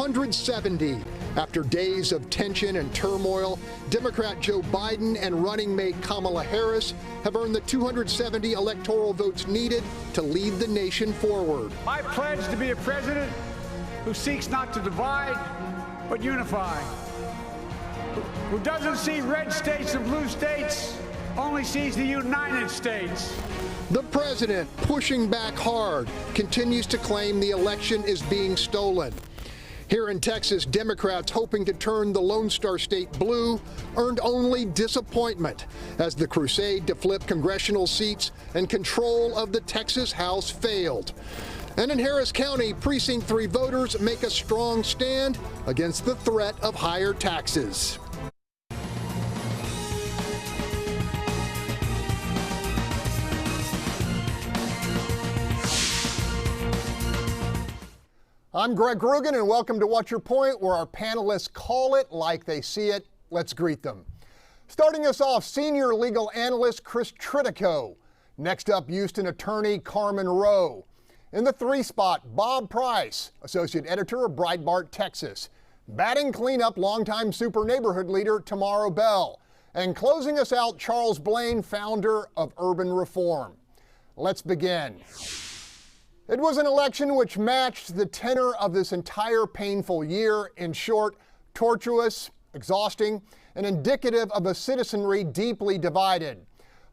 270. After days of tension and turmoil, Democrat Joe Biden and running mate Kamala Harris have earned the 270 electoral votes needed to lead the nation forward. I pledge to be a president who seeks not to divide, but unify. Who doesn't see red states and blue states, only sees the United States. The president, pushing back hard, continues to claim the election is being stolen. Here in Texas, Democrats hoping to turn the Lone Star State blue earned only disappointment as the crusade to flip congressional seats and control of the Texas House failed. And in Harris County, Precinct 3 voters make a strong stand against the threat of higher taxes. I'm Greg Groogan, and welcome to What's Your Point, where our panelists call it like they see it. Let's greet them. Starting us off, senior legal analyst Chris Tritico. Next up, Houston attorney Carmen Roe. In the 3 spot, Bob Price, associate editor of Breitbart Texas. Batting cleanup, longtime super neighborhood leader Tomaro Bell. And closing us out, Charles Blain, founder of Urban Reform. Let's begin. It was an election which matched the tenor of this entire painful year. In short, tortuous, exhausting, and indicative of a citizenry deeply divided.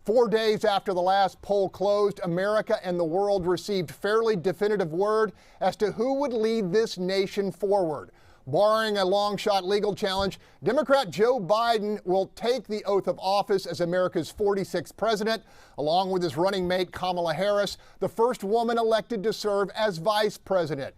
4 days after the last poll closed, America and the world received fairly definitive word as to who would lead this nation forward. Barring a long-shot legal challenge, Democrat Joe Biden will take the oath of office as America's 46th president, along with his running mate Kamala Harris, the first woman elected to serve as vice president.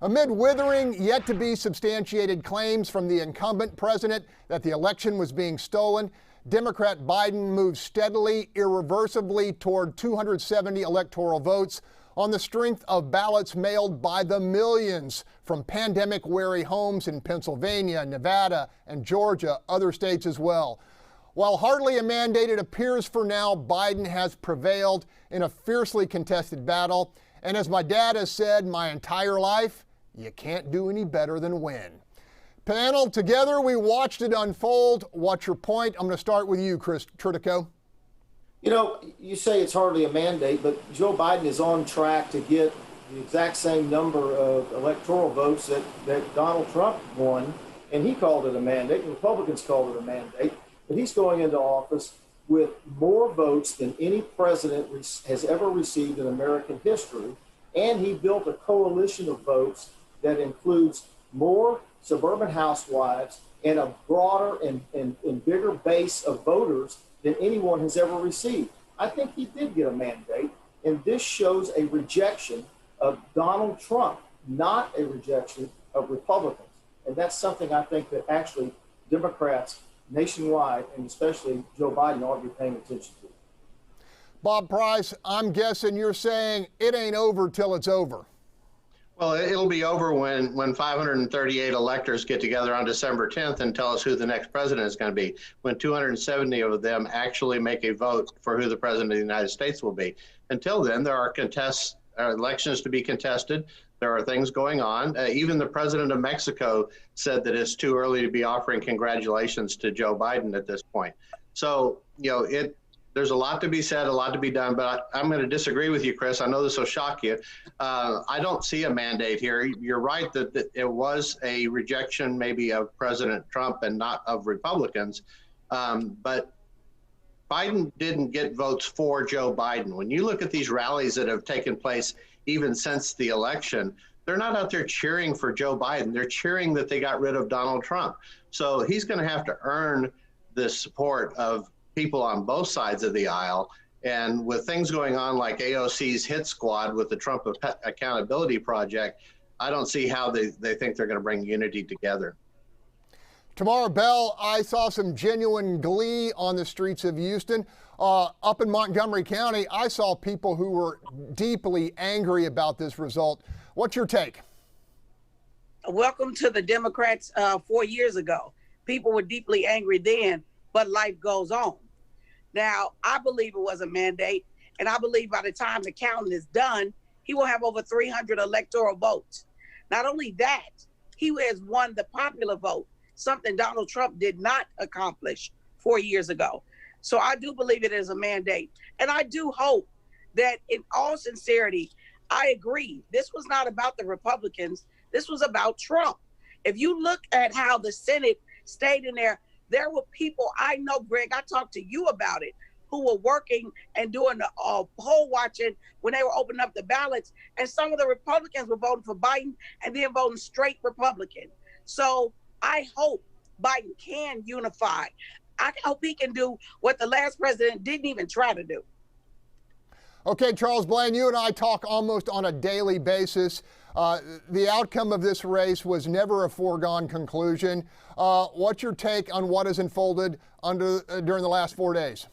Amid withering, yet-to-be substantiated claims from the incumbent president that the election was being stolen, Democrat Biden moves steadily, irreversibly toward 270 electoral votes on the strength of ballots mailed by the millions from pandemic-weary homes in Pennsylvania, Nevada, and Georgia, other states as well. While hardly a mandate, it appears for now Biden has prevailed in a fiercely contested battle. And as my dad has said my entire life, you can't do any better than win. Panel, together we watched it unfold. What's your point? I'm going to start with you, Chris Tritico. You know, you say it's hardly a mandate, but Joe Biden is on track to get the exact same number of electoral votes that Donald Trump won, and he called it a mandate. The Republicans called it a mandate, but he's going into office with more votes than any president has ever received in American history, and he built a coalition of votes that includes more suburban housewives and a broader and bigger base of voters than anyone has ever received. I think he did get a mandate, and this shows a rejection of Donald Trump, not a rejection of Republicans. And that's something I think that actually Democrats nationwide, and especially Joe Biden, ought to be paying attention to. Bob Price, I'm guessing you're saying it ain't over till it's over. Well, it'll be over when 538 electors get together on December 10th and tell us who the next president is going to be, when 270 of them actually make a vote for who the president of the United States will be. Until then, there are elections to be contested. There are things going on. Even the president of Mexico said that it's too early to be offering congratulations to Joe Biden at this point. So, you know, there's a lot to be said, a lot to be done, but I'm going to disagree with you, Chris. I know this will shock you. I don't see a mandate here. You're right that it was a rejection maybe of President Trump and not of Republicans, but Biden didn't get votes for Joe Biden. When you look at these rallies that have taken place even since the election, they're not out there cheering for Joe Biden. They're cheering that they got rid of Donald Trump. So he's going to have to earn the support of people on both sides of the aisle. And with things going on like AOC's hit squad with the Trump Accountability Project, I don't see how they think they're going to bring unity together. Tomaro Bell, I saw some genuine glee on the streets of Houston. Up in Montgomery County, I saw people who were deeply angry about this result. What's your take? Welcome to the Democrats 4 years ago. People were deeply angry then, but life goes on. Now, I believe it was a mandate, and I believe by the time the counting is done, he will have over 300 electoral votes. Not only that, he has won the popular vote, something Donald Trump did not accomplish 4 years ago. So I do believe it is a mandate. And I do hope that in all sincerity, I agree. This was not about the Republicans. This was about Trump. If you look at how the Senate stayed in there, there were people, I know, Greg, I talked to you about it, who were working and doing the poll watching when they were opening up the ballots. And some of the Republicans were voting for Biden and then voting straight Republican. So I hope Biden can unify. I hope he can do what the last president didn't even try to do. Okay, Charles Blain, you and I talk almost on a daily basis. The outcome of this race was never a foregone conclusion. What's your take on what has unfolded during the last 4 days?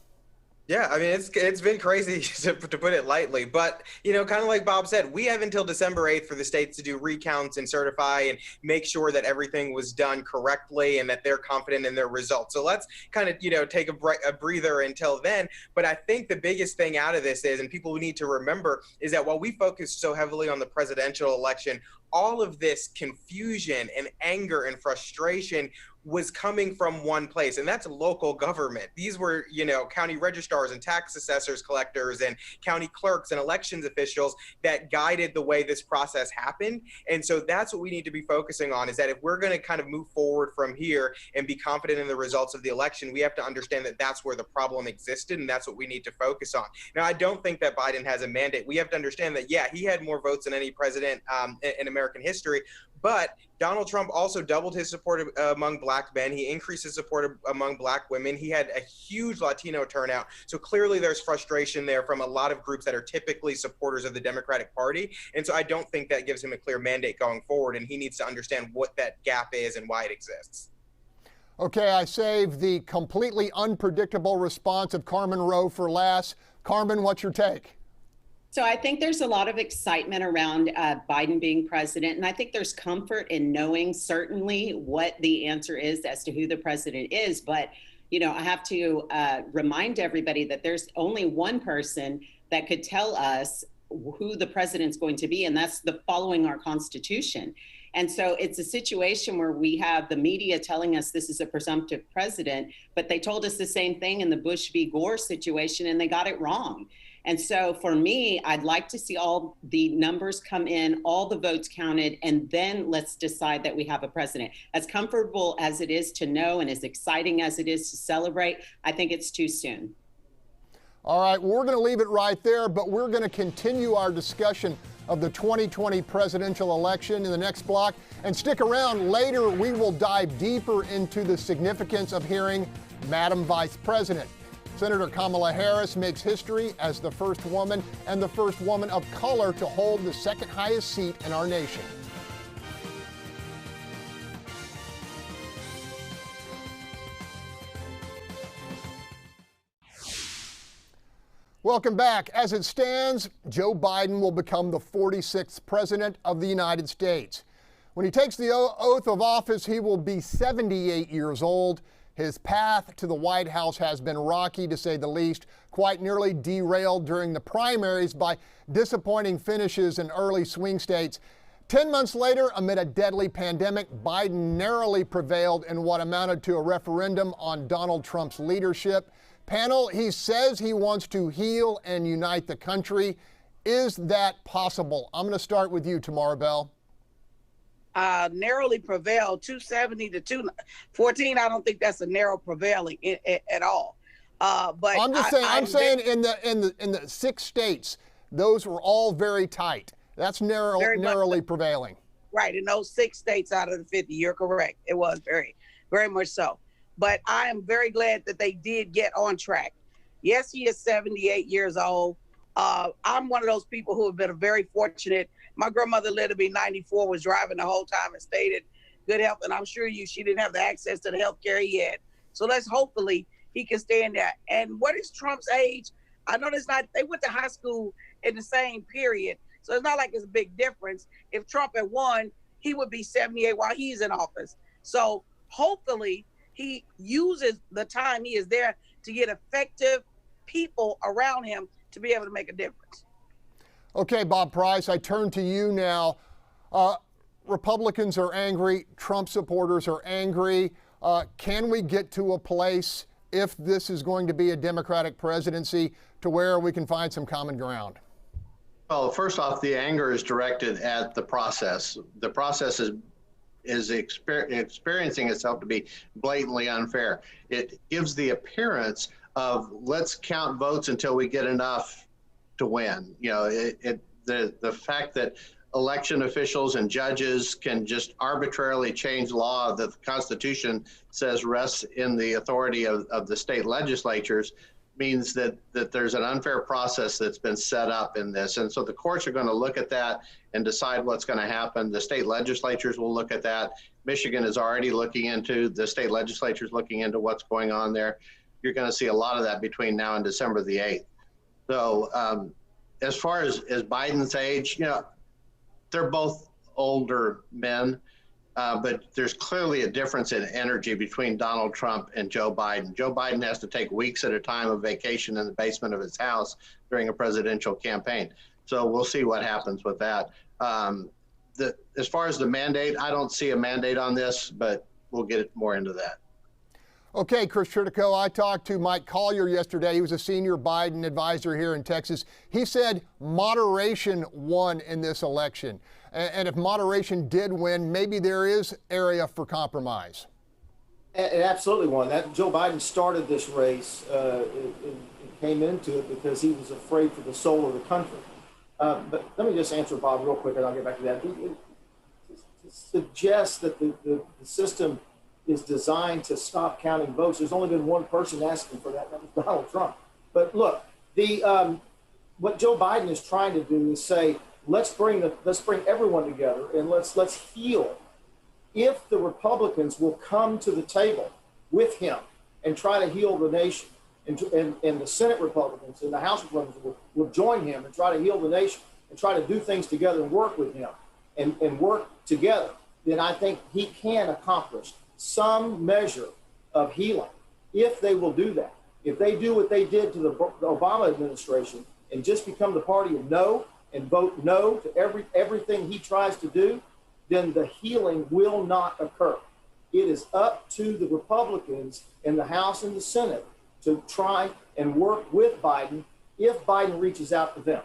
Yeah, I mean, it's been crazy to put it lightly, but, you know, kind of like Bob said, we have until December 8th for the states to do recounts and certify and make sure that everything was done correctly and that they're confident in their results. So let's kind of, you know, take a breather until then. But I think the biggest thing out of this is, and people need to remember, is that while we focus so heavily on the presidential election, all of this confusion and anger and frustration was coming from one place, and that's local government. These were, you know, county registrars and tax assessors, collectors and county clerks and elections officials that guided the way this process happened. And so that's what we need to be focusing on, is that if we're going to kind of move forward from here and be confident in the results of the election, we have to understand that that's where the problem existed, and that's what we need to focus on. Now, I don't think that Biden has a mandate. We have to understand that, yeah, he had more votes than any president in American history, but Donald Trump also doubled his support among black men. He increased his support among black women. He had a huge Latino turnout. So clearly there's frustration there from a lot of groups that are typically supporters of the Democratic Party. And so I don't think that gives him a clear mandate going forward. And he needs to understand what that gap is and why it exists. Okay, I saved the completely unpredictable response of Carmen Roe for last. Carmen, what's your take? So I think there's a lot of excitement around Biden being president, and I think there's comfort in knowing certainly what the answer is as to who the president is. But, you know, I have to remind everybody that there's only one person that could tell us who the president's going to be, and that's following our Constitution. And so it's a situation where we have the media telling us this is a presumptive president, but they told us the same thing in the Bush v. Gore situation, and they got it wrong. And so for me, I'd like to see all the numbers come in, all the votes counted, and then let's decide that we have a president. As comfortable as it is to know and as exciting as it is to celebrate, I think it's too soon. All right, we're going to leave it right there, but we're going to continue our discussion of the 2020 presidential election in the next block. And stick around. Later, we will dive deeper into the significance of hearing Madam Vice President. Senator Kamala Harris makes history as the first woman and the first woman of color to hold the second highest seat in our nation. Welcome back. As it stands, Joe Biden will become the 46th president of the United States. When he takes the oath of office, he will be 78 years old. His path to the White House has been rocky, to say the least, quite nearly derailed during the primaries by disappointing finishes in early swing states. 10 months later, amid a deadly pandemic, Biden narrowly prevailed in what amounted to a referendum on Donald Trump's leadership. Panel, he says he wants to heal and unite the country. Is that possible? I'm going to start with you, Tomaro Bell. Narrowly prevailed, 270 to 214. I don't think that's a narrow prevailing at all. But I'm just saying. I'm saying in the 6 states, those were all very tight. That's narrowly prevailing. Right, in those 6 states out of the 50, you're correct. It was very, very much so. But I am very glad that they did get on track. Yes, he is 78 years old. I'm one of those people who have been very fortunate. My grandmother lived to be 94, was driving the whole time and stayed in good health. And I'm sure she didn't have the access to the health care he had. So let's hopefully he can stay in there. And what is Trump's age? I know they went to high school in the same period. So it's not like it's a big difference. If Trump had won, he would be 78 while he's in office. So hopefully he uses the time he is there to get effective people around him to be able to make a difference. Okay, Bob Price, I turn to you now. Republicans are angry, Trump supporters are angry. Can we get to a place, if this is going to be a Democratic presidency, to where we can find some common ground? Well, first off, the anger is directed at the process. The process is experiencing itself to be blatantly unfair. It gives the appearance of let's count votes until we get enough to win. You know, the fact that election officials and judges can just arbitrarily change law that the Constitution says rests in the authority of the state legislatures means that there's an unfair process that's been set up in this. And so the courts are going to look at that and decide what's going to happen. The state legislatures will look at that. Michigan is already looking into, the state legislatures looking into what's going on there. You're going to see a lot of that between now and December the 8th. So as far as Biden's age, you know, they're both older men, but there's clearly a difference in energy between Donald Trump and Joe Biden. Joe Biden has to take weeks at a time of vacation in the basement of his house during a presidential campaign. So we'll see what happens with that. As far as the mandate, I don't see a mandate on this, but we'll get more into that. Okay, Chris Tritico, I talked to Mike Collier yesterday. He was a senior Biden advisor here in Texas. He said moderation won in this election. And if moderation did win, maybe there is area for compromise. It absolutely won. That Joe Biden started this race and came into it because he was afraid for the soul of the country. But let me just answer Bob real quick, and I'll get back to that. It suggests that the system is designed to stop counting votes. There's only been one person asking for that. That was Donald Trump. But look, what Joe Biden is trying to do is say, let's bring everyone together and let's heal. If the Republicans will come to the table with him and try to heal the nation, and the Senate Republicans and the House Republicans will join him and try to heal the nation and try to do things together and work with him and work together, then I think he can accomplish some measure of healing if they will do that. If they do what they did to the Obama administration and just become the party of no and vote no to everything he tries to do, then the healing will not occur. It is up to the Republicans in the House and the Senate to try and work with Biden if Biden reaches out to them.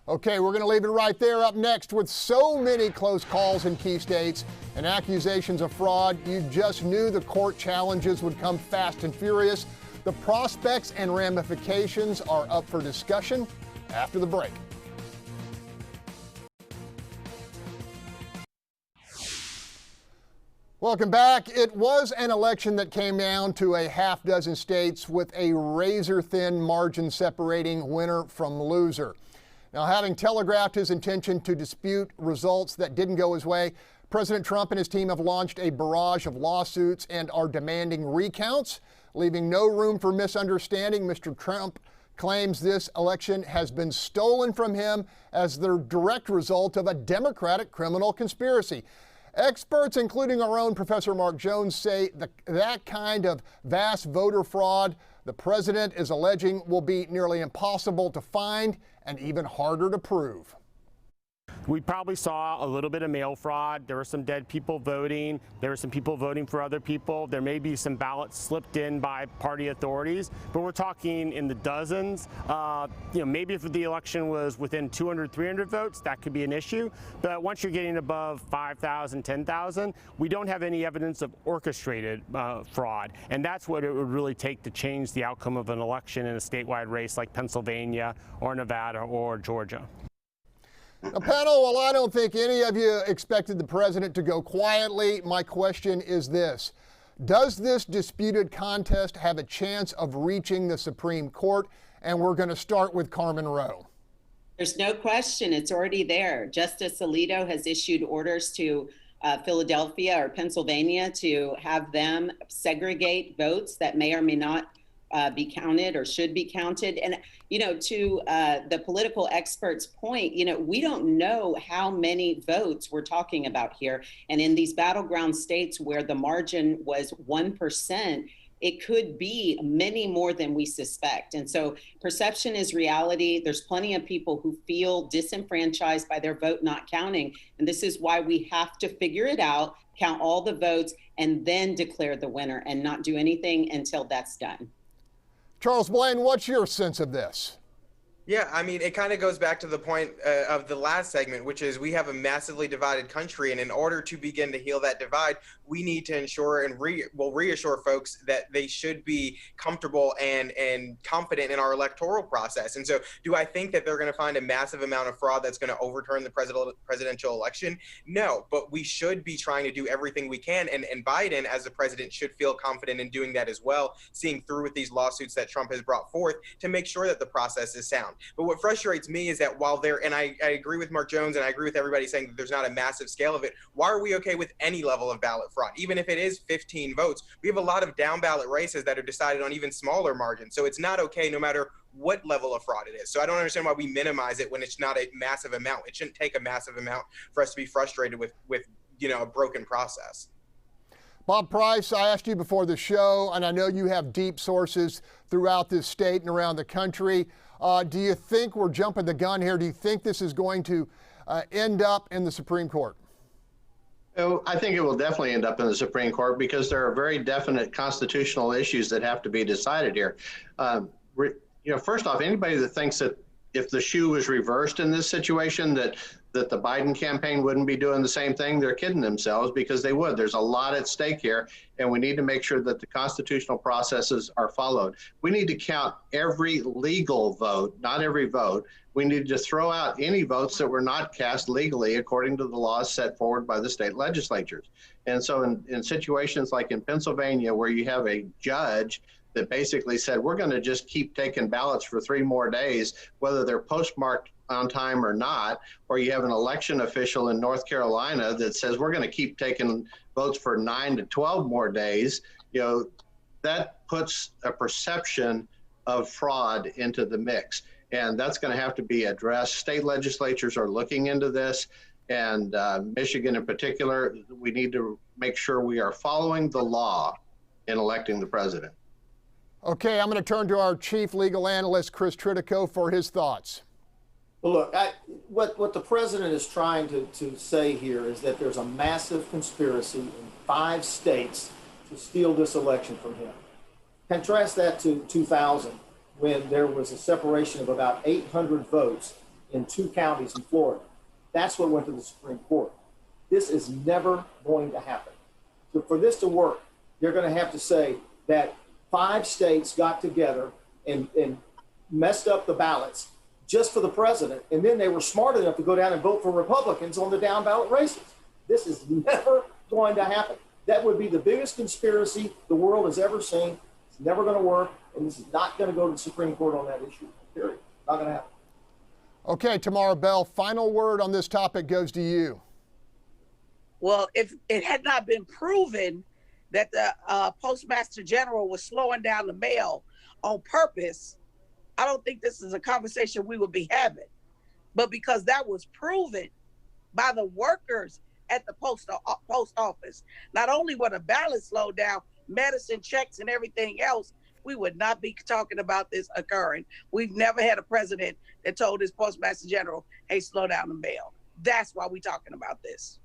Okay, we're going to leave it right there. Up next, with so many close calls in key states and accusations of fraud, you just knew the court challenges would come fast and furious. The prospects and ramifications are up for discussion after the break. Welcome back. It was an election that came down to a half dozen states with a razor-thin margin separating winner from loser. Now, having telegraphed his intention to dispute results that didn't go his way, President Trump and his team have launched a barrage of lawsuits and are demanding recounts, leaving no room for misunderstanding. Mr. Trump claims this election has been stolen from him as the direct result of a Democratic criminal conspiracy. Experts, including our own Professor Mark Jones, say that kind of vast voter fraud the president is alleging will be nearly impossible to find and even harder to prove. We probably saw a little bit of mail fraud. There were some dead people voting. There were some people voting for other people. There may be some ballots slipped in by party authorities, but we're talking in the dozens. Maybe if the election was within 200, 300 votes, that could be an issue. But once you're getting above 5,000, 10,000, we don't have any evidence of orchestrated fraud. And that's what it would really take to change the outcome of an election in a statewide race like Pennsylvania or Nevada or Georgia. Now, panel, while I don't think any of you expected the president to go quietly, my question is this. Does this disputed contest have a chance of reaching the Supreme Court? And we're going to start with Carmen Roe. There's no question. It's already there. Justice Alito has issued orders to Philadelphia or Pennsylvania to have them segregate votes that may or may not be counted or should be counted. And, to the political experts' point, we don't know how many votes we're talking about here. And in these battleground states where the margin was 1%, it could be many more than we suspect. And so perception is reality. There's plenty of people who feel disenfranchised by their vote not counting. And this is why we have to figure it out, count all the votes, and then declare the winner and not do anything until that's done. Charles Blain, what's your sense of this? Yeah, I mean, it kind of goes back to the point of the last segment, which is we have a massively divided country. And in order to begin to heal that divide, we need to ensure and reassure folks that they should be comfortable and confident in our electoral process. And so do I think that they're going to find a massive amount of fraud that's going to overturn the presidential election? No, but we should be trying to do everything we can. And Biden, as the president, should feel confident in doing that as well, seeing through with these lawsuits that Trump has brought forth to make sure that the process is sound. But what frustrates me is that while there, and I agree with Mark Jones and I agree with everybody saying that there's not a massive scale of it, why are we okay with any level of ballot fraud? Even if it is 15 votes, we have a lot of down ballot races that are decided on even smaller margins. So it's not okay no matter what level of fraud it is. So I don't understand why we minimize it when it's not a massive amount. It shouldn't take a massive amount for us to be frustrated with a broken process. Bob Price, I asked you before the show, and I know you have deep sources throughout this state and around the country. Do you think we're jumping the gun here? Do you think this is going to end up in the Supreme Court? I think it will definitely end up in the Supreme Court because there are very definite constitutional issues that have to be decided here. First off, anybody that thinks that if the shoe was reversed in this situation, that the Biden campaign wouldn't be doing the same thing, they're kidding themselves, because they would. There's a lot at stake here, and we need to make sure that the constitutional processes are followed. We need to count every legal vote, not every vote. We need to throw out any votes that were not cast legally according to the laws set forward by the state legislatures. And so in situations like in Pennsylvania, where you have a judge that basically said, we're going to just keep taking ballots for 3 more days, whether they're postmarked on time or not, or you have an election official in North Carolina that says we're going to keep taking votes for 9 to 12 more days, that puts a perception of fraud into the mix. And that's going to have to be addressed. State legislatures are looking into this, and Michigan in particular. We need to make sure we are following the law in electing the president. Okay, I'm going to turn to our chief legal analyst, Chris Tritico, for his thoughts. Well, look, what the president is trying to say here is that there's a massive conspiracy in 5 states to steal this election from him. Contrast that to 2000, when there was a separation of about 800 votes in 2 counties in Florida. That's what went to the Supreme Court. This is never going to happen. So for this to work, they're going to have to say that 5 states got together and messed up the ballots just for the president, and then they were smart enough to go down and vote for Republicans on the down ballot races. This is never going to happen. That would be the biggest conspiracy the world has ever seen. It's never going to work, and this is not going to go to the Supreme Court on that issue, period. Not going to happen. Okay, Tomaro Bell, final word on this topic goes to you. Well, if it had not been proven that the Postmaster General was slowing down the mail on purpose, I don't think this is a conversation we would be having. But because that was proven by the workers at the post office, not only were the ballots slowed down, medicine checks and everything else, we would not be talking about this occurring. We've never had a president that told his Postmaster General, hey, slow down the mail. That's why we're talking about this.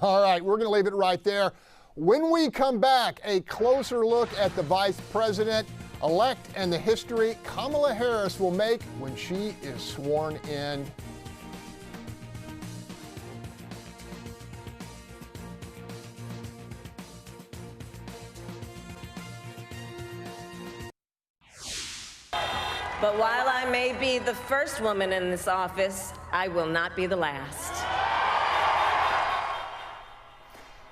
All right, we're going to leave it right there. When we come back, a closer look at the Vice President-elect and the history Kamala Harris will make when she is sworn in. But while I may be the first woman in this office, I will not be the last.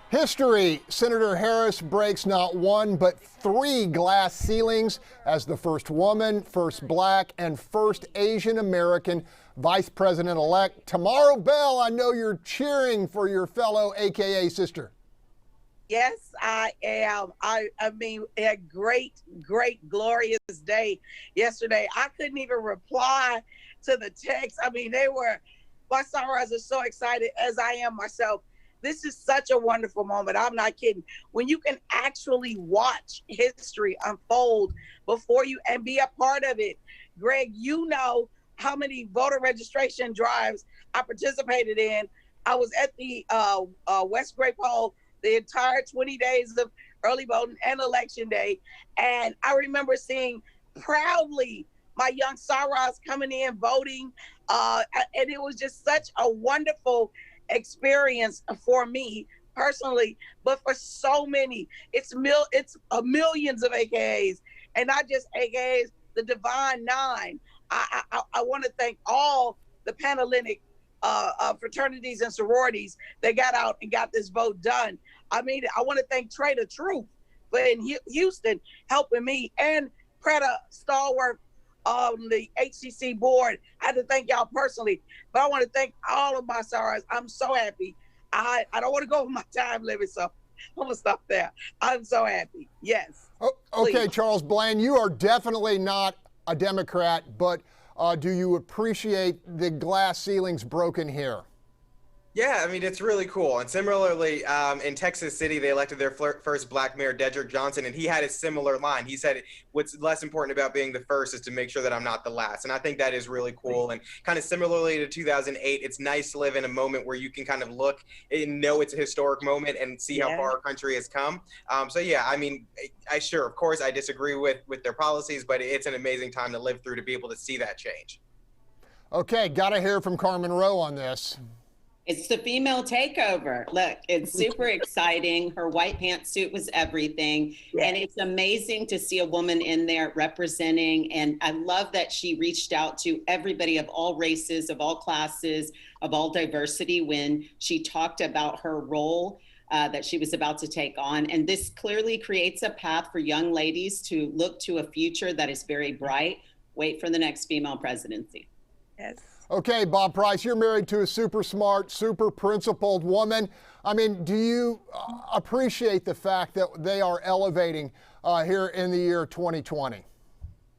History. Senator Harris breaks not 1 but 3 glass ceilings as the first woman, first black, and first Asian American Vice President-elect. Tomaro Bell, I know you're cheering for your fellow AKA sister. Yes, I am. I mean, a great, glorious day yesterday. I couldn't even reply to the text. I mean, my sunrise is so excited, as I am myself, This is such a wonderful moment. I'm not kidding. When you can actually watch history unfold before you and be a part of it. Greg, you know how many voter registration drives I participated in. I was at the West Great Poll the entire 20 days of early voting and election day. And I remember seeing proudly my young Saras coming in voting. And it was just such a wonderful experience for me personally, but for so many. It's millions of AKAs, and not just AKAs, the Divine Nine. I want to thank all the Panhellenic fraternities and sororities that got out and got this vote done. I mean, I want to thank Trader Truth for in Houston helping me, and Preta Stalwart on the HCC board. I had to thank y'all personally, but I want to thank all of my sorors. I'm so happy. I don't want to go over my time limit, so I'm gonna stop there. I'm so happy. Yes. Oh, okay, Please. Charles Blain, you are definitely not a Democrat, but do you appreciate the glass ceilings broken here? Yeah, I mean, it's really cool. And similarly, in Texas City, they elected their first black mayor, Dedrick Johnson, and he had a similar line. He said, what's less important about being the first is to make sure that I'm not the last. And I think that is really cool. And kind of similarly to 2008, it's nice to live in a moment where you can kind of look and know it's a historic moment and see how far our country has come. So yeah, I mean, of course, I disagree with their policies, but it's an amazing time to live through to be able to see that change. Okay, got to hear from Carmen Roe on this. It's the female takeover. Look, it's super exciting. Her white pantsuit was everything. Yes. And it's amazing to see a woman in there representing. And I love that she reached out to everybody of all races, of all classes, of all diversity when she talked about her role that she was about to take on. And this clearly creates a path for young ladies to look to a future that is very bright. Wait for the next female presidency. Yes. Okay, Bob Price, you're married to a super smart, super principled woman. I mean, do you appreciate the fact that they are elevating here in the year 2020?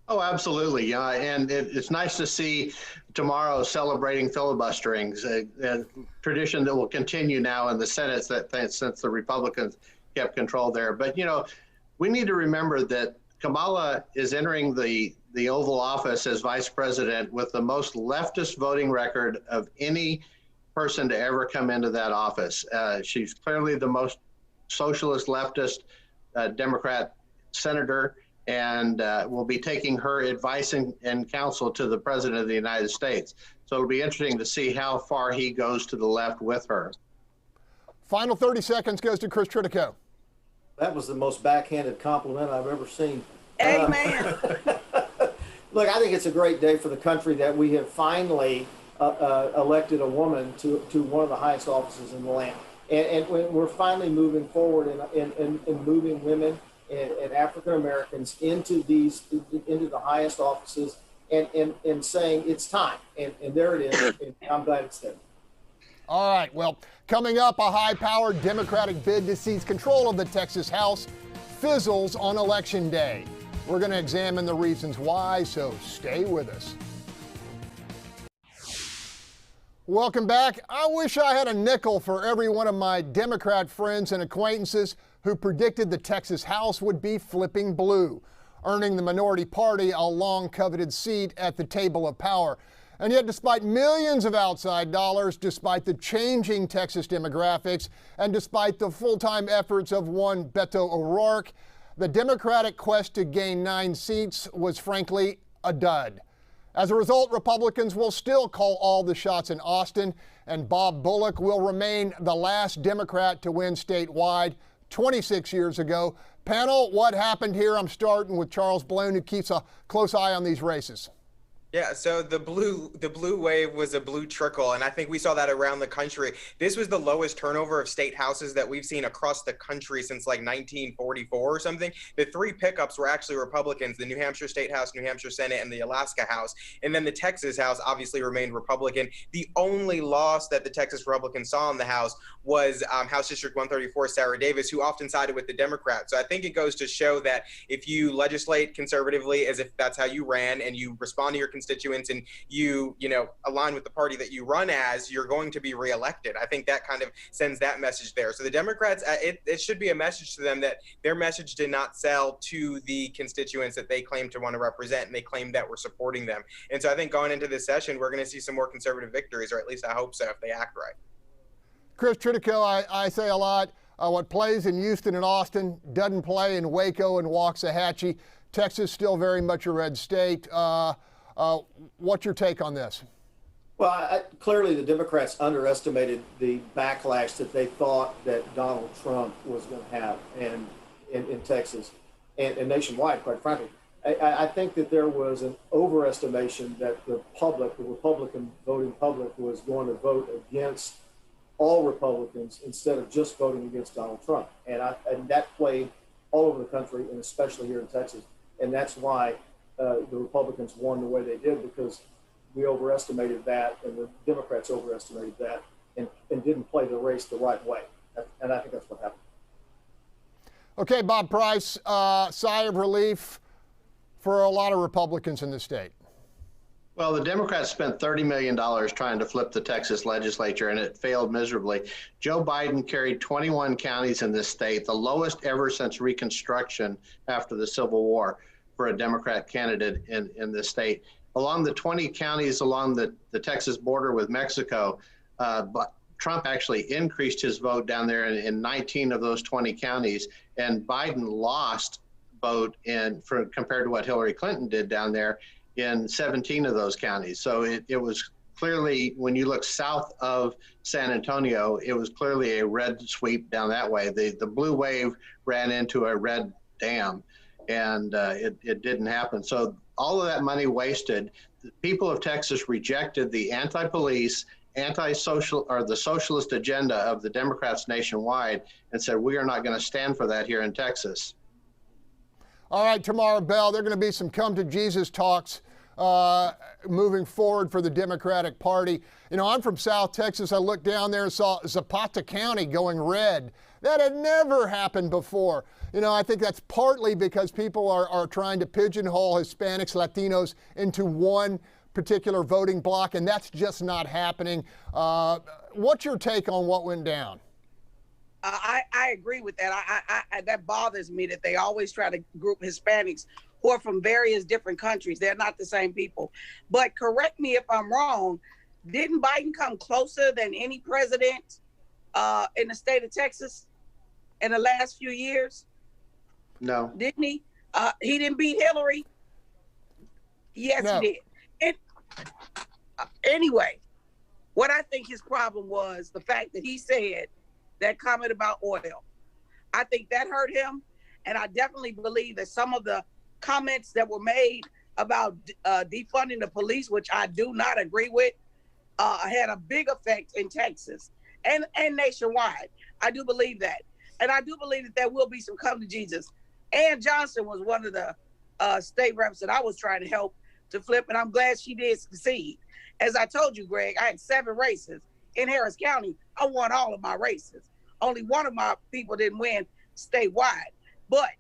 Oh, absolutely. Yeah, and it's nice to see Tomaro celebrating filibusterings, a tradition that will continue now in the Senate since the Republicans kept control there. But, you know, we need to remember that Kamala is entering the Oval Office as vice president with the most leftist voting record of any person to ever come into that office. She's clearly the most socialist leftist Democrat senator, and will be taking her advice and counsel to the president of the United States. So it'll be interesting to see how far he goes to the left with her. Final 30 seconds goes to Chris Tritico. That was the most backhanded compliment I've ever seen. Amen. Look, I think it's a great day for the country that we have finally elected a woman to one of the highest offices in the land. And we're finally moving forward in moving women and African Americans into the highest offices and saying it's time. And there it is. And I'm glad it's there. All right, well, coming up, a high-powered Democratic bid to seize control of the Texas House fizzles on Election Day. We're going to examine the reasons why, so stay with us. Welcome back. I wish I had a nickel for every one of my Democrat friends and acquaintances who predicted the Texas House would be flipping blue, earning the minority party a long-coveted seat at the table of power. And yet, despite millions of outside dollars, despite the changing Texas demographics, and despite the full-time efforts of one Beto O'Rourke, the Democratic quest to gain 9 seats was frankly a dud. As a result, Republicans will still call all the shots in Austin, and Bob Bullock will remain the last Democrat to win statewide 26 years ago. Panel, what happened here? I'm starting with Charles Blain, who keeps a close eye on these races. Yeah, so the blue wave was a blue trickle, and I think we saw that around the country. This was the lowest turnover of state houses that we've seen across the country since like 1944 or something. The 3 pickups were actually Republicans: the New Hampshire State House, New Hampshire Senate, and the Alaska House. And then the Texas House obviously remained Republican. The only loss that the Texas Republicans saw in the House was House District 134, Sarah Davis, who often sided with the Democrats. So I think it goes to show that if you legislate conservatively as if that's how you ran and you respond to your constituents and you align with the party that you run as, you're going to be reelected. I think that kind of sends that message there. So the Democrats, it should be a message to them that their message did not sell to the constituents that they claim to want to represent, and they claim that we're supporting them. And so I think going into this session, we're going to see some more conservative victories, or at least I hope so, if they act right. Chris Tritico, I say a lot. What plays in Houston and Austin doesn't play in Waco and Waxahachie. Texas still very much a red state. What's your take on this? Well, clearly the Democrats underestimated the backlash that they thought that Donald Trump was going to have in Texas and nationwide, quite frankly. I think that there was an overestimation that the Republican voting public, was going to vote against all Republicans instead of just voting against Donald Trump. And that played all over the country, and especially here in Texas. And that's why the Republicans won the way they did, because we overestimated that, and the Democrats overestimated that, and didn't play the race the right way. And I think that's what happened. Okay, Bob Price, sigh of relief for a lot of Republicans in the state. Well, the Democrats spent $30 million trying to flip the Texas legislature, and it failed miserably. Joe Biden carried 21 counties in this state, the lowest ever since Reconstruction after the Civil War for a Democrat candidate in this state. Along the 20 counties along the Texas border with Mexico, but Trump actually increased his vote down there in 19 of those 20 counties, and Biden lost vote compared to what Hillary Clinton did down there in 17 of those counties. So it was clearly, when you look south of San Antonio, it was clearly a red sweep down that way. The blue wave ran into a red dam, and it didn't happen. So all of that money wasted. The people of Texas rejected the anti-police, anti-social, or the socialist agenda of the Democrats nationwide, and said, we are not going to stand for that here in Texas. All right, Tomaro Bell, there are going to be some come to Jesus talks moving forward for the Democratic Party. You know, I'm from South Texas. I looked down there and saw Zapata County going red. That had never happened before. You know, I think that's partly because people are trying to pigeonhole Hispanics, Latinos into one particular voting block, and that's just not happening. What's your take on what went down? I agree with that. That bothers me that they always try to group Hispanics who are from various different countries. They're not the same people. But correct me if I'm wrong, didn't Biden come closer than any president in the state of Texas in the last few years? No. Didn't he? He didn't beat Hillary? Yes, no. He did. Anyway, what I think his problem was the fact that he said that comment about oil. I think that hurt him. And I definitely believe that some of the comments that were made about defunding the police, which I do not agree with, had a big effect in Texas and nationwide. I do believe that. And I do believe that there will be some come to Jesus. Ann Johnson was one of the state reps that I was trying to help to flip, and I'm glad she did succeed. As I told you, Greg, I had 7 races in Harris County. I won all of my races. Only one of my people didn't win statewide. But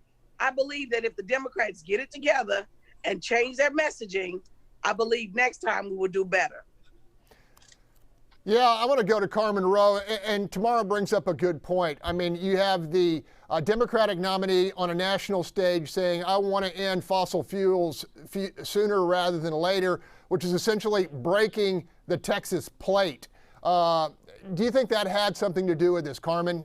I believe that if the Democrats get it together and change their messaging, I believe next time we will do better. Yeah, I want to go to Carmen Roe, and Tomaro brings up a good point. I mean, you have the Democratic nominee on a national stage saying, I want to end fossil fuels sooner rather than later, which is essentially breaking the Texas plate. Do you think that had something to do with this, Carmen?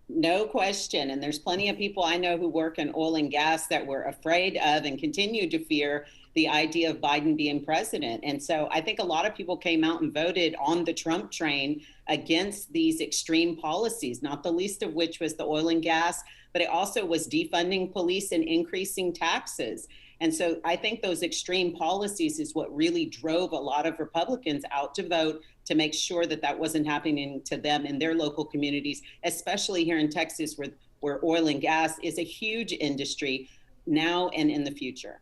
No question. And there's plenty of people I know who work in oil and gas that were afraid of and continue to fear the idea of Biden being president. And so I think a lot of people came out and voted on the Trump train against these extreme policies, not the least of which was the oil and gas, but it also was defunding police and increasing taxes. And so I think those extreme policies is what really drove a lot of Republicans out to vote to make sure that that wasn't happening to them in their local communities, especially here in Texas, where oil and gas is a huge industry now and in the future.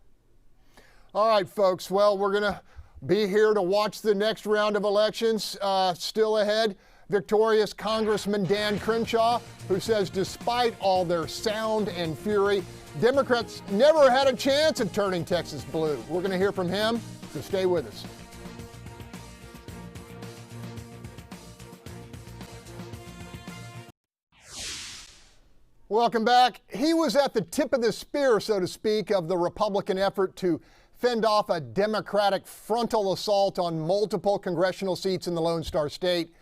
All right, folks. Well, we're going to be here to watch the next round of elections. Still ahead, victorious Congressman Dan Crenshaw, who says despite all their sound and fury, Democrats never had a chance at turning Texas blue. We're going to hear from him So stay with us. Welcome back. He was at the tip of the spear, so to speak, of the Republican effort to fend off a Democratic frontal assault on multiple congressional seats in the Lone Star State.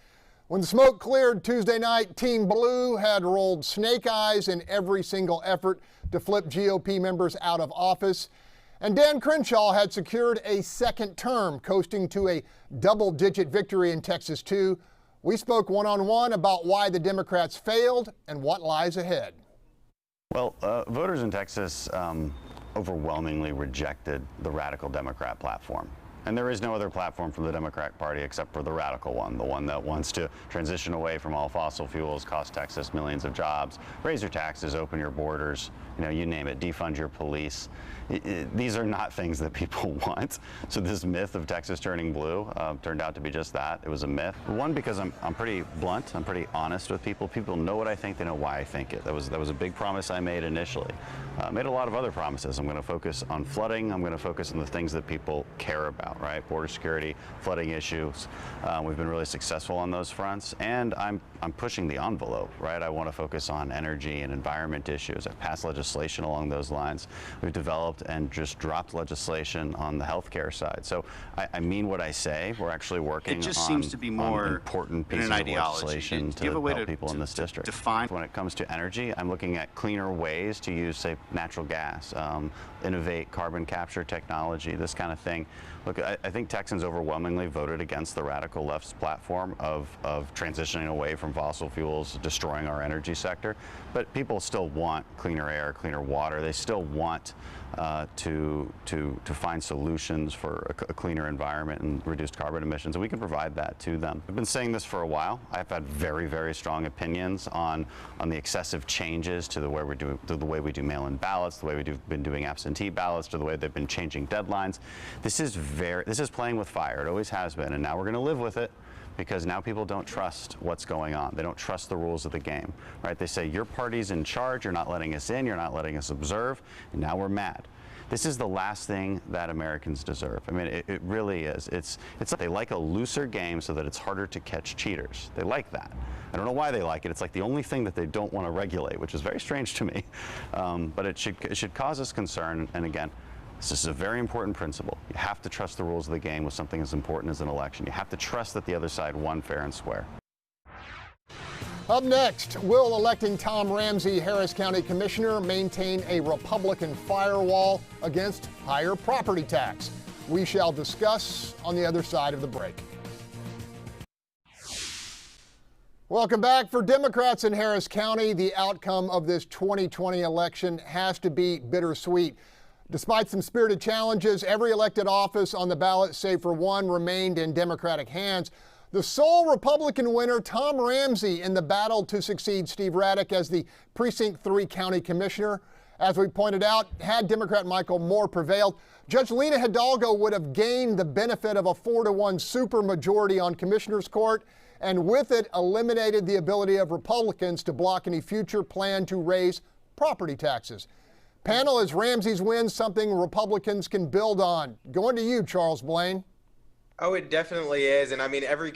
When the smoke cleared Tuesday night, Team Blue had rolled snake eyes in every single effort to flip GOP members out of office. And Dan Crenshaw had secured a second term, coasting to a double-digit victory in Texas, too. We spoke one-on-one about why the Democrats failed and what lies ahead. Well, voters in Texas overwhelmingly rejected the radical Democrat platform. And there is no other platform from the Democratic Party except for the radical one, the one that wants to transition away from all fossil fuels, cost Texas millions of jobs, raise your taxes, open your borders, you name it, defund your police. These are not things that people want. So this myth of Texas turning blue turned out to be just that. It was a myth. One, because I'm pretty blunt, I'm pretty honest with people. People know what I think, they know why I think it. That was a big promise I made initially. I made a lot of other promises. I'm going to focus on flooding. I'm going to focus on the things that people care about, right? Border security, flooding issues. We've been really successful on those fronts, and I'm pushing the envelope, right? I want to focus on energy and environment issues. I've passed legislation along those lines. We've developed and just dropped legislation on the healthcare side. So I mean what I say. We're actually working seems to be more on important pieces of legislation to help people in this district. Define. When it comes to energy, I'm looking at cleaner ways to use, say, natural gas, innovate carbon capture technology, this kind of thing. Look, I think Texans overwhelmingly voted against the radical left's platform of transitioning away from fossil fuels, destroying our energy sector. But people still want cleaner air, cleaner water. They still want to find solutions for a cleaner environment and reduced carbon emissions, and we can provide that to them. I've been saying this for a while. I've had very, very strong opinions on the excessive changes to the way we do mail-in ballots, the way we've been doing absentee ballots, to the way they've been changing deadlines. This is playing with fire. It always has been, and now we're going to live with it, because now people don't trust what's going on. They don't trust the rules of the game, right? They say, your party's in charge, you're not letting us in, you're not letting us observe, and now we're mad. This is the last thing that Americans deserve. I mean, it really is. It's like they like a looser game so that it's harder to catch cheaters. They like that. I don't know why they like it. It's like the only thing that they don't want to regulate, which is very strange to me. But it should cause us concern, and again, this is a very important principle. You have to trust the rules of the game with something as important as an election. You have to trust that the other side won fair and square. Up next, will electing Tom Ramsey Harris County Commissioner maintain a Republican firewall against higher property tax? We shall discuss on the other side of the break. Welcome back. For Democrats in Harris County, the outcome of this 2020 election has to be bittersweet. Despite some spirited challenges, every elected office on the ballot, save for one, remained in Democratic hands. The sole Republican winner, Tom Ramsey, in the battle to succeed Steve Raddick as the Precinct 3 County Commissioner. As we pointed out, had Democrat Michael Moore prevailed, Judge Lena Hidalgo would have gained the benefit of a 4-1 supermajority on Commissioner's Court, and with it eliminated the ability of Republicans to block any future plan to raise property taxes. Panel, is Ramsey's win something Republicans can build on? Going to you, Charles Blain. Oh, it definitely is. And I mean, every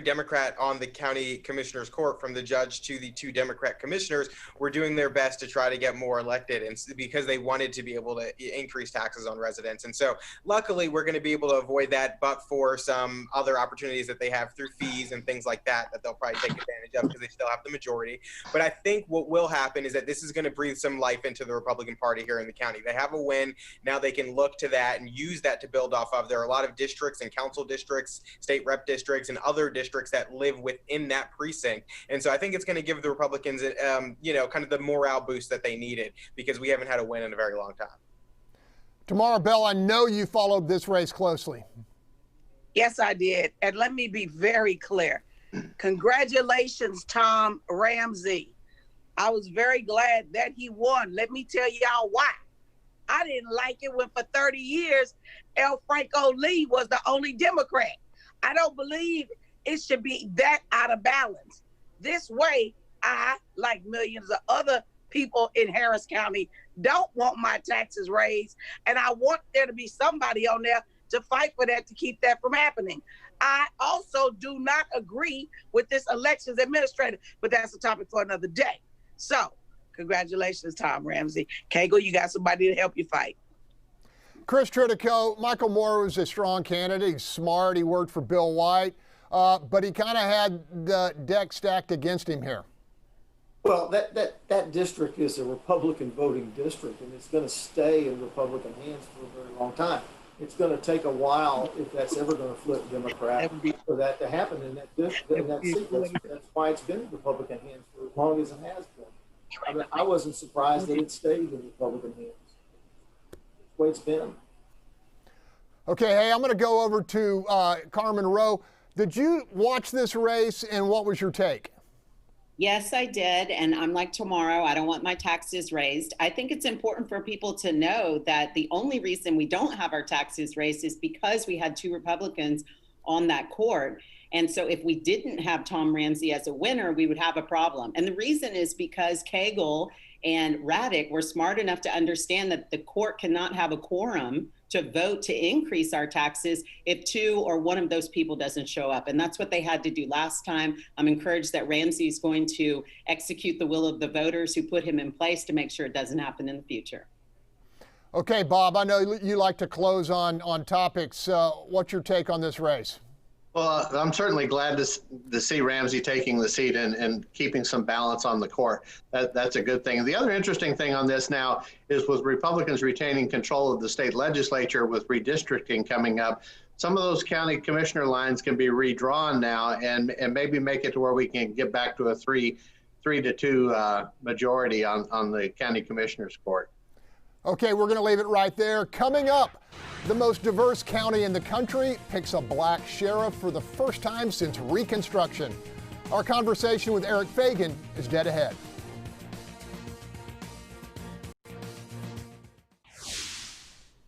Democrat on the county commissioner's court, from the judge to the 2 Democrat commissioners, were doing their best to try to get more elected, and because they wanted to be able to increase taxes on residents. And so luckily we're going to be able to avoid that, but for some other opportunities that they have through fees and things like that they'll probably take advantage of because they still have the majority. But I think what will happen is that this is going to breathe some life into the Republican Party here in the county. They have a win. Now they can look to that and use that to build off of. There are a lot of districts and council districts, state rep districts, and other districts that live within that precinct. And so I think it's going to give the Republicans, kind of the morale boost that they needed, because we haven't had a win in a very long time. Tomaro Bell, I know you followed this race closely. Yes, I did. And let me be very clear. Congratulations, Tom Ramsey. I was very glad that he won. Let me tell y'all why. I didn't like it when for 30 years, L. Franco Lee was the only Democrat. I don't believe it should be that out of balance. This way, I, like millions of other people in Harris County don't want my taxes raised, and I want there to be somebody on there to fight for that, to keep that from happening. I also do not agree with this elections administrator, but that's a topic for another day. So, congratulations, Tom Ramsey. Kegel, you got somebody to help you fight. Chris Tritico, Michael Moore was a strong candidate. He's smart. He worked for Bill White, but he kind of had the deck stacked against him here. Well, that district is a Republican voting district, and it's going to stay in Republican hands for a very long time. It's going to take a while, if that's ever going to flip Democrat, for that to happen in that seat. That's why it's been in Republican hands for as long as it has been. I mean, I wasn't surprised that it stayed in Republican hands. That's the way it's been. Okay, hey, I'm going to go over to Carmen Roe. Did you watch this race, and what was your take? Yes, I did. And I'm like Tomaro, I don't want my taxes raised. I think it's important for people to know that the only reason we don't have our taxes raised is because we had 2 Republicans on that court. And so if we didn't have Tom Ramsey as a winner, we would have a problem. And the reason is because Kegel and Raddick were smart enough to understand that the court cannot have a quorum to vote to increase our taxes if 2 or 1 of those people doesn't show up. And that's what they had to do last time. I'm encouraged that Ramsey is going to execute the will of the voters who put him in place to make sure it doesn't happen in the future. Okay, Bob, I know you like to close on topics. What's your take on this race? Well, I'm certainly glad to see Ramsey taking the seat and keeping some balance on the court. That's a good thing. The other interesting thing on this now is with Republicans retaining control of the state legislature with redistricting coming up, some of those county commissioner lines can be redrawn now and maybe make it to where we can get back to a 3-2 majority on the county commissioners court. Okay, we're going to leave it right there. Coming up, the most diverse county in the country picks a black sheriff for the first time since Reconstruction. Our conversation with Eric Fagan is dead ahead.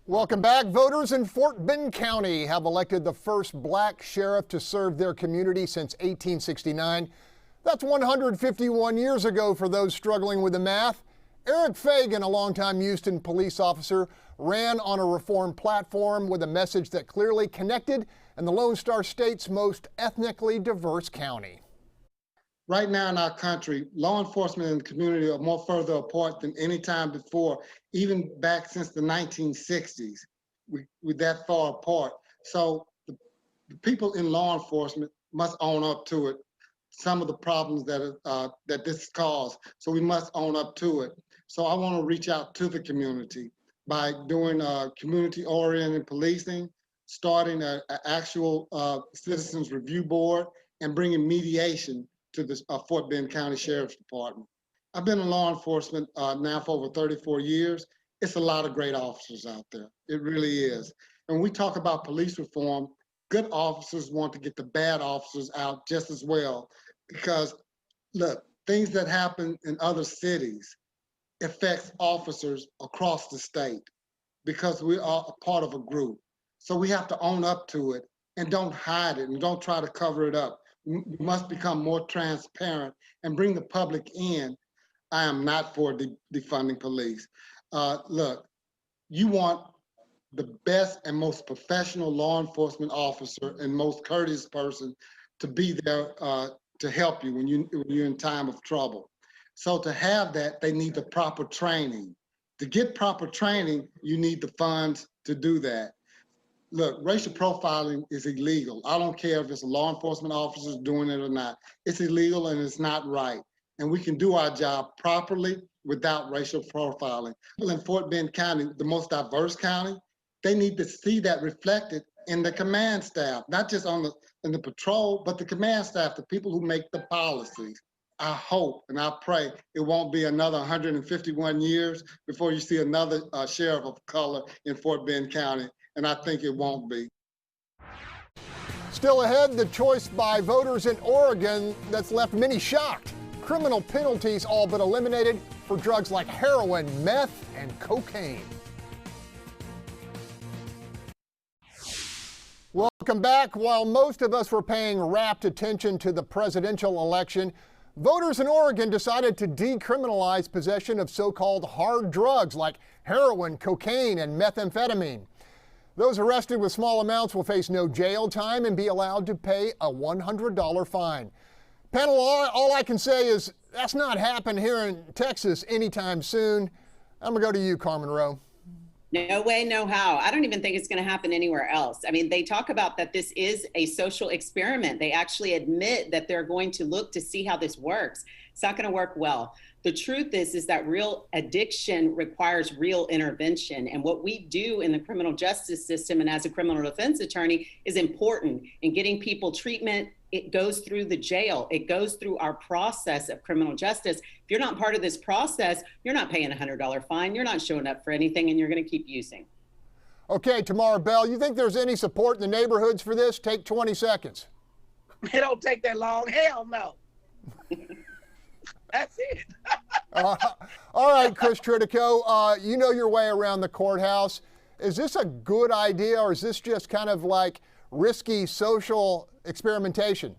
Welcome back. Voters in Fort Bend County have elected the first black sheriff to serve their community since 1869. That's 151 years ago for those struggling with the math. Eric Fagan, a longtime Houston police officer, ran on a reform platform with a message that clearly connected in the Lone Star State's most ethnically diverse county. Right now in our country, law enforcement and the community are more further apart than any time before, even back since the 1960s. We're that far apart. So the people in law enforcement must own up to it. Some of the problems that this caused. So we must own up to it. So I want to reach out to the community by doing community-oriented policing, starting an actual citizens review board, and bringing mediation to the Fort Bend County Sheriff's Department. I've been in law enforcement now for over 34 years. It's a lot of great officers out there. It really is. And when we talk about police reform, good officers want to get the bad officers out just as well. Because, look, things that happen in other cities affects officers across the state because we are a part of a group. So we have to own up to it and don't hide it and don't try to cover it up. We must become more transparent and bring the public in. I am not for defunding police. Look, you want the best and most professional law enforcement officer and most courteous person to be there to help you when you're in time of trouble. So to have that, they need the proper training. To get proper training, you need the funds to do that. Look, racial profiling is illegal. I don't care if it's a law enforcement officer doing it or not. It's illegal and it's not right. And we can do our job properly without racial profiling. In Fort Bend County, the most diverse county, they need to see that reflected in the command staff, not just in the patrol, but the command staff, the people who make the policies. I hope and I pray it won't be another 151 years before you see another sheriff of color in Fort Bend County, and I think it won't be. Still ahead, the choice by voters in Oregon that's left many shocked. Criminal penalties all but eliminated for drugs like heroin, meth, and cocaine. Welcome back. While most of us were paying rapt attention to the presidential election, Voters in Oregon decided to decriminalize possession of so-called hard drugs like heroin, cocaine, and methamphetamine. Those arrested with small amounts will face no jail time and be allowed to pay a $100 fine. Panel, all I can say is that's not happening here in Texas anytime soon. I'm going to go to you, Carmen Roe. No way, no how. I don't even think it's going to happen anywhere else. I mean, they talk about that this is a social experiment. They actually admit that they're going to look to see how this works. It's not going to work well. The truth is that real addiction requires real intervention. And what we do in the criminal justice system and as a criminal defense attorney is important in getting people treatment. It goes through the jail. It goes through our process of criminal justice. If you're not part of this process, you're not paying a $100 fine. You're not showing up for anything, and you're going to keep using. Okay, Tomaro Bell, you think there's any support in the neighborhoods for this? Take 20 seconds. It don't take that long. Hell no. That's it. All right, Chris Tritico, you know your way around the courthouse. Is this a good idea, or is this just kind of like risky social experimentation?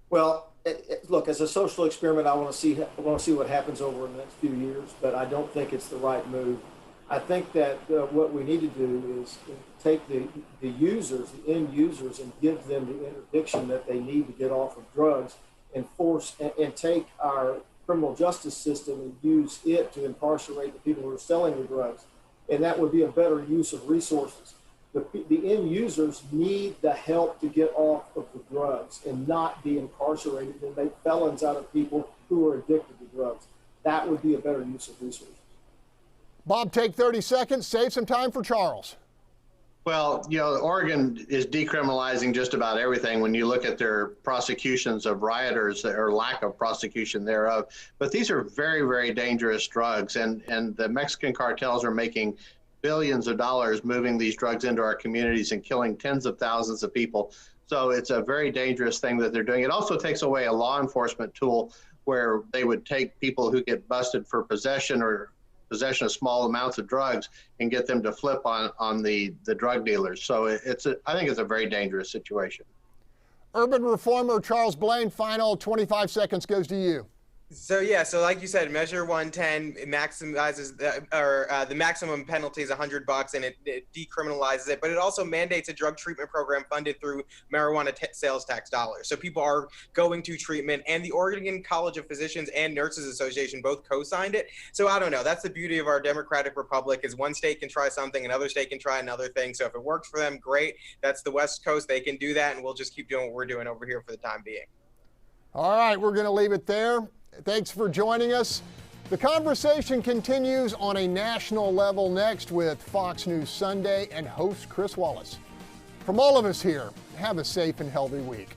Well, look, as a social experiment, I want to see what happens over the next few years, but I don't think it's the right move. I think that what we need to do is take the users, the end users, and give them the interdiction that they need to get off of drugs, and take our criminal justice system and use it to incarcerate the people who are selling the drugs. And that would be a better use of resources. The end users need the help to get off of the drugs and not be incarcerated and make felons out of people who are addicted to drugs. That would be a better use of resources. Bob, take 30 seconds. Save some time for Charles. Well, you know, Oregon is decriminalizing just about everything when you look at their prosecutions of rioters or lack of prosecution thereof. But these are very, very dangerous drugs, and the Mexican cartels are making billions of dollars moving these drugs into our communities and killing tens of thousands of people. So it's a very dangerous thing that they're doing. It also takes away a law enforcement tool where they would take people who get busted for possession of small amounts of drugs and get them to flip on the drug dealers. So I think it's a very dangerous situation. Urban reformer Charles Blain, final 25 seconds goes to you. So like you said, Measure 110 maximizes the maximum penalty is $100 and it decriminalizes it, but it also mandates a drug treatment program funded through marijuana sales tax dollars. So people are going to treatment, and the Oregon College of Physicians and Nurses Association both co-signed it. So I don't know. That's the beauty of our democratic republic, is one state can try something, another state can try another thing. So if it works for them, great. That's the West Coast. They can do that, and we'll just keep doing what we're doing over here for the time being. All right, we're going to leave it there. Thanks for joining us. The conversation continues on a national level next with Fox News Sunday and host Chris Wallace. From all of us here, have a safe and healthy week.